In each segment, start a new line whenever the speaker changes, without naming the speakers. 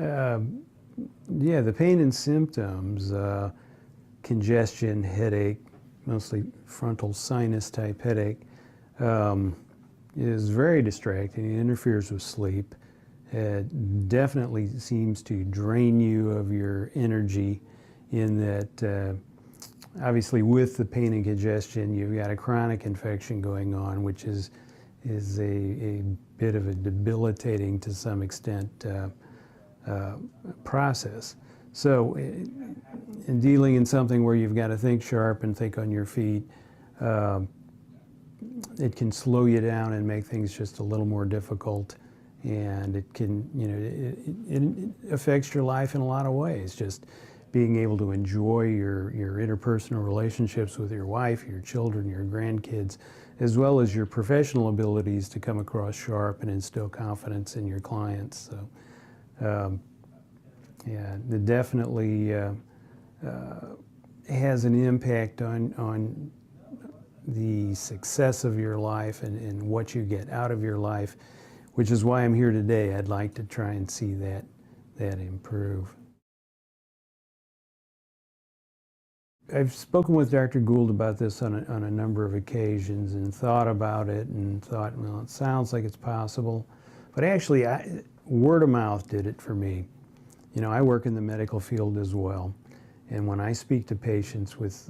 Yeah, the pain and symptoms, congestion, headache, mostly frontal sinus type headache, is very distracting. It interferes with sleep. It definitely seems to drain you of your energy in that obviously with the pain and congestion you've got a chronic infection going on, which is a bit of a debilitating to some extent process. So in dealing in something where you've got to think sharp and think on your feet, it can slow you down and make things just a little more difficult, and it can, it affects your life in a lot of ways. Just being able to enjoy your interpersonal relationships with your wife, your children, your grandkids, as well as your professional abilities to come across sharp and instill confidence in your clients. So, yeah, it definitely has an impact on the success of your life and what you get out of your life, which is why I'm here today. I'd like to try and see that improve. I've spoken with Dr. Gould about this on a number of occasions and thought about it and thought, well, it sounds like it's possible. But actually, word of mouth did it for me. You know, I work in the medical field as well. And when I speak to patients with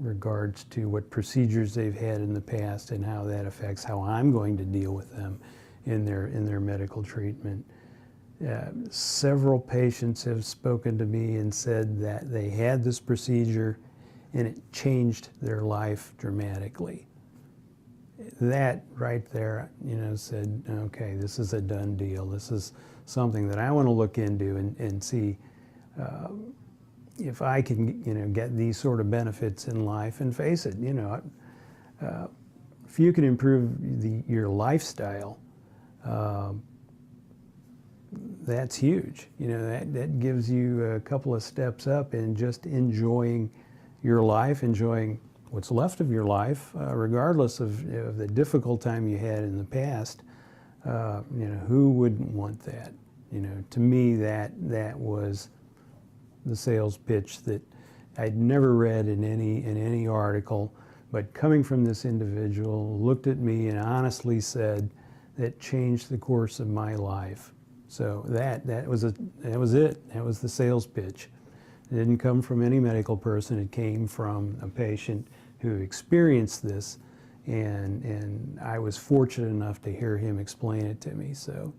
regards to what procedures they've had in the past and how that affects how I'm going to deal with them in their medical treatment, several patients have spoken to me and said that they had this procedure and it changed their life dramatically. That right there, said, okay, this is a done deal. This is something that I want to look into and see if I can, get these sort of benefits in life. And face it, if you can improve your lifestyle, that's huge. That gives you a couple of steps up in just enjoying your life, enjoying what's left of your life, regardless of the difficult time you had in the past. Who wouldn't want that? To me, that was the sales pitch that I'd never read in any article, but coming from this individual, looked at me and honestly said that changed the course of my life. So that was it. That was the sales pitch. It didn't come from any medical person. It came from a patient who experienced this, and I was fortunate enough to hear him explain it to me. So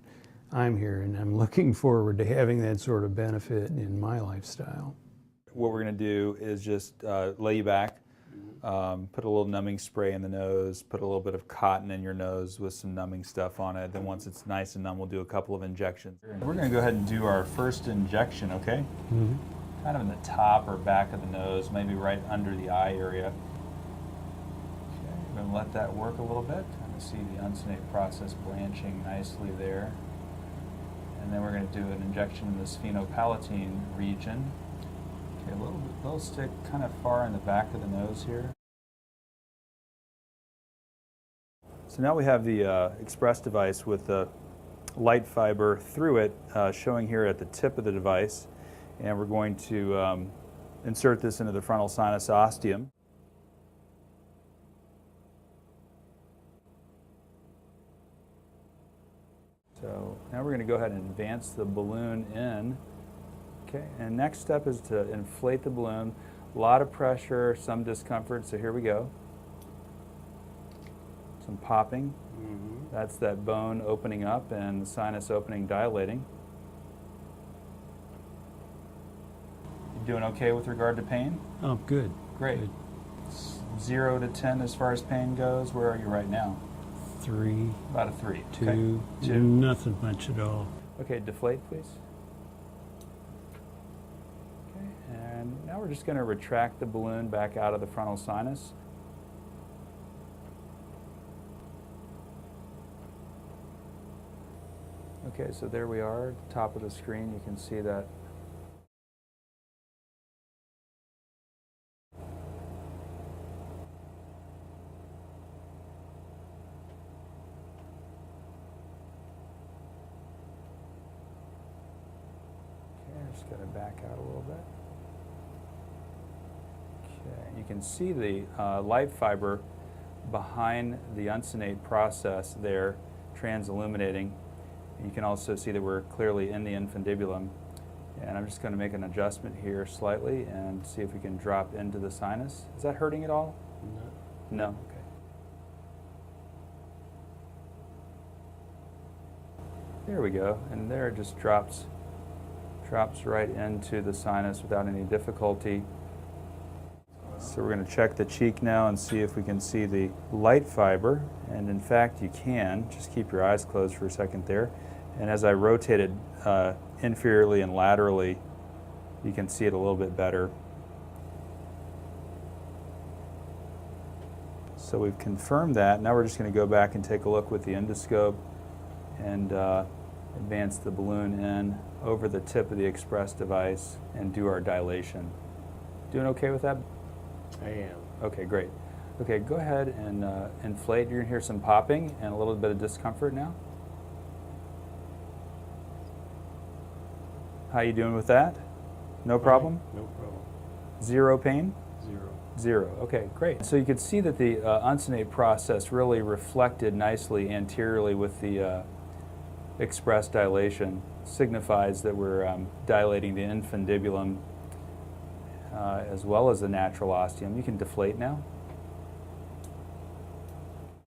I'm here, and I'm looking forward to having that sort of benefit in my lifestyle.
What we're going to do is just lay you back, put a little numbing spray in the nose, put a little bit of cotton in your nose with some numbing stuff on it. Then once it's nice and numb, we'll do a couple of injections. We're going to go ahead and do our first injection, okay?
Mm-hmm.
Kind of in the top or back of the nose, maybe right under the eye area. Okay, we're going to let that work a little bit. Kind of see the uncinate process blanching nicely there. And then we're going to do an injection in the sphenopalatine region. Okay, a little stick kind of far in the back of the nose here. So now we have the express device with the light fiber through it, showing here at the tip of the device. And we're going to insert this into the frontal sinus ostium. So now we're going to go ahead and advance the balloon in. Okay, and next step is to inflate the balloon. A lot of pressure, some discomfort, so here we go. Some popping. Mm-hmm. That's that bone opening up and the sinus opening dilating. You doing okay with regard to pain?
Oh, good.
Great. Good. 0 to 10 as far as pain goes. Where are you right now?
3.
About a 3.
2.
Okay. 2.
Nothing much at all.
Okay, deflate, please. Okay, and now we're just going to retract the balloon back out of the frontal sinus. Okay, so there we are, at the top of the screen. You can see that. back out a little bit. Okay, you can see the light fiber behind the uncinate process there, transilluminating. You can also see that we're clearly in the infundibulum. And I'm just going to make an adjustment here slightly and see if we can drop into the sinus. Is that hurting at all?
No.
No? Okay. There we go. And there it just drops right into the sinus without any difficulty. So we're going to check the cheek now and see if we can see the light fiber. And in fact, you can. Just keep your eyes closed for a second there. And as I rotated inferiorly and laterally, you can see it a little bit better. So we've confirmed that. Now we're just going to go back and take a look with the endoscope and advance the balloon in over the tip of the express device and do our dilation. Doing okay with that?
I am.
Okay, great. Okay, go ahead and inflate. You're going to hear some popping and a little bit of discomfort now. How you doing with that? No problem?
No problem.
Zero pain?
Zero.
Zero. Okay, great. So you could see that the uncinate process really reflected nicely anteriorly with the express dilation. Signifies that we're dilating the infundibulum as well as the natural ostium. You can deflate now.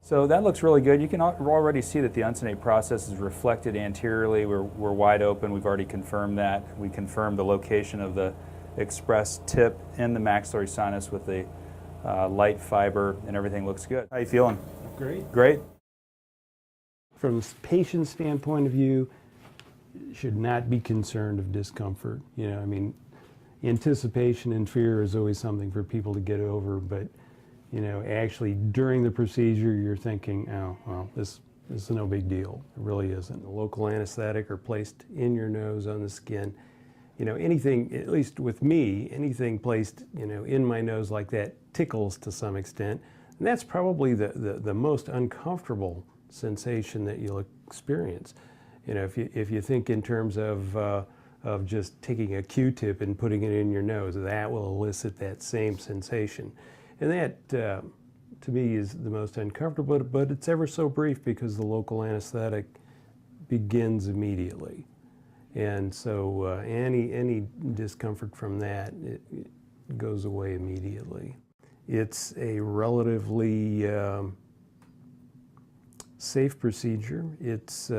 So that looks really good. You can already see that the uncinate process is reflected anteriorly. We're wide open. We've already confirmed that. We confirmed the location of the express tip in the maxillary sinus with the light fiber, and everything looks good. How you feeling?
Great.
Great?
From the patient standpoint of view, should not be concerned of discomfort. You know, I mean, anticipation and fear is always something for people to get over, but you know, actually during the procedure, you're thinking, oh, well, this is no big deal. It really isn't. The local anesthetic are placed in your nose on the skin. You know, anything, at least with me, anything placed, you know, in my nose like that tickles to some extent. And that's probably the most uncomfortable sensation that you'll experience. You know, if you think in terms of just taking a Q-tip and putting it in your nose, that will elicit that same sensation. And that, to me, is the most uncomfortable, but it's ever so brief because the local anesthetic begins immediately. And so any discomfort from that, it goes away immediately. It's a relatively safe procedure. It's,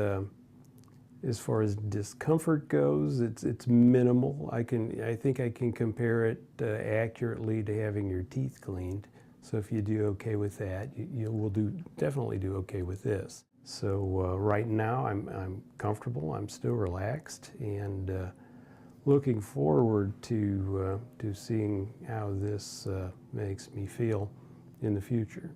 as far as discomfort goes, it's minimal. I think I can compare it accurately to having your teeth cleaned. So if you do okay with that, you will definitely do okay with this. So right now I'm comfortable. I'm still relaxed and looking forward to seeing how this makes me feel in the future.